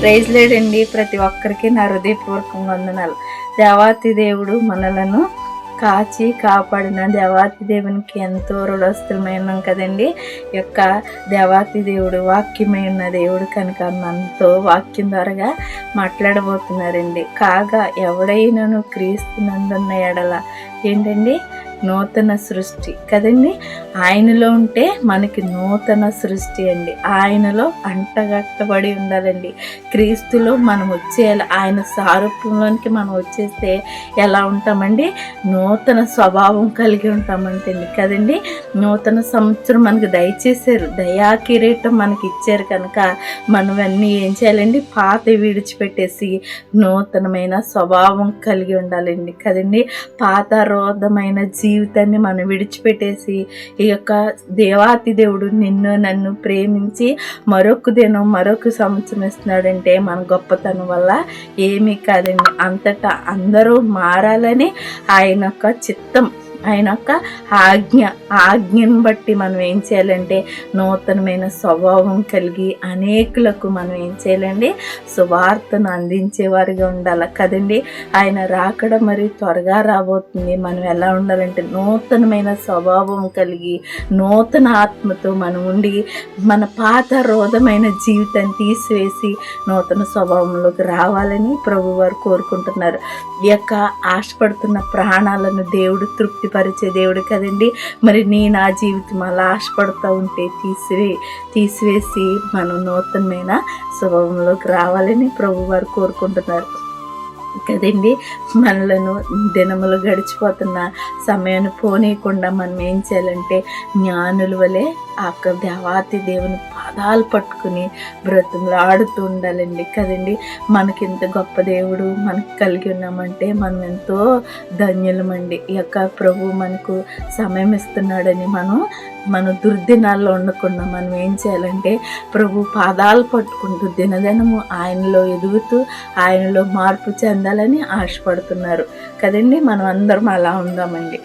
Praise లేడండి. ప్రతి ఒక్కరికి నా హృదయపూర్వకంగా వందనాలు. దేవాతి దేవుడు మనలను కాచి కాపాడిన దేవాతి దేవునికి ఎంతో రుణస్థులమైనాం కదండి. యొక్క దేవాతి దేవుడు వాక్యమై ఉన్న దేవుడు కనుక మనతో వాక్యం ద్వారా మాట్లాడబోతున్నారండి. కాగా ఎవడైనాను క్రీస్తునందున్న ఎడల ఏంటండి, నూతన సృష్టి కదండి. ఆయనలో ఉంటే మనకి నూతన సృష్టి అండి. ఆయనలో అంటగట్టబడి ఉండాలండి. క్రీస్తులో మనం వచ్చేయాలి. ఆయన సారూప్యంలోనికి మనం వచ్చేస్తే ఎలా ఉంటామండి, నూతన స్వభావం కలిగి ఉంటామంటండి కదండి. నూతన సంవత్సరం మనకు దయచేశారు, దయా కిరీటం మనకి ఇచ్చారు కనుక మనం అన్నీ ఏం చేయాలండి, పాత విడిచిపెట్టేసి నూతనమైన స్వభావం కలిగి ఉండాలండి కదండి. పాతారోధమైన జీవితాన్ని మనం విడిచిపెట్టేసి ఈ యొక్క దేవాతి దేవుడు నిన్ను నన్ను ప్రేమించి మరొక దినం మరొక సంవత్సరం ఇస్తున్నాడంటే మన గొప్పతనం వల్ల ఏమీ కాదండి. అంతటా అందరూ మారాలని ఆయన యొక్క చిత్తం, ఆయన యొక్క ఆజ్ఞను బట్టి మనం ఏం చేయాలంటే నూతనమైన స్వభావం కలిగి అనేకులకు మనం ఏం చేయాలండి, సువార్తను అందించేవారిగా ఉండాలి కదండి. ఆయన రాకడ మరి త్వరగా రాబోతుంది. మనం ఎలా ఉండాలంటే నూతనమైన స్వభావం కలిగి నూతన ఆత్మతో మనం ఉండి మన పాత రోధమైన జీవితాన్ని తీసివేసి నూతన స్వభావంలోకి రావాలని ప్రభు వారు కోరుకుంటున్నారు. ఈ యొక్క ఆశపడుతున్న ప్రాణాలను దేవుడు తృప్తిపరిచే దేవుడు కదండి. మరి నా జీవితం అలా ఆశపడుతూ ఉంటే తీసివేసి మనం నూతనమైన స్వభావంలోకి రావాలని ప్రభు వారు కోరుకుంటున్నారు కదండి. మనలను దినములు గడిచిపోతున్న సమయాన్ని పోనీయకుండా మనం ఏం చేయాలంటే జ్ఞానుల వలె ఆ దేవాతి దేవుని పాదాలు పట్టుకుని బ్రతుములు ఆడుతూ ఉండాలండి కదండి. మనకింత గొప్ప దేవుడు మనకు కలిగి ఉన్నామంటే మనం ఎంతో ధన్యులమండి. ఈ యొక్క ప్రభు మనకు సమయం ఇస్తున్నాడని మన దుర్దినాల్లో ఉండకుండా మనం ఏం చేయాలంటే ప్రభు పాదాలు పట్టుకుంటూ దినదినము ఆయనలో ఎదుగుతూ ఆయనలో మార్పు చెందాలని ఆశపడుతున్నారు కదండి. మనం అందరం అలా ఉందామండి.